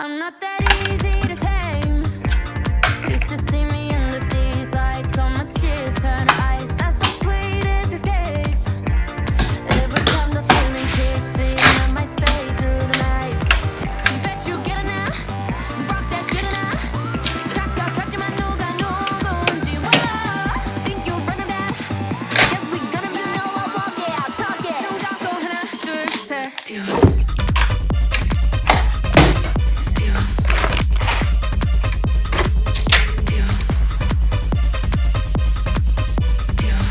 I'm not that easy to tame. Used to see me under these lights, all my tears turn to ice. That's the sweetest escape. Every time the feeling kicks in, I might stay through the night. Bet you get it now, rock that get it now. 잠깐 touch만 누가 누군지 몰라. Think you're running back? Guess we gonna be know I walk it out, talk it. 눈 감고 하나 둘 셋.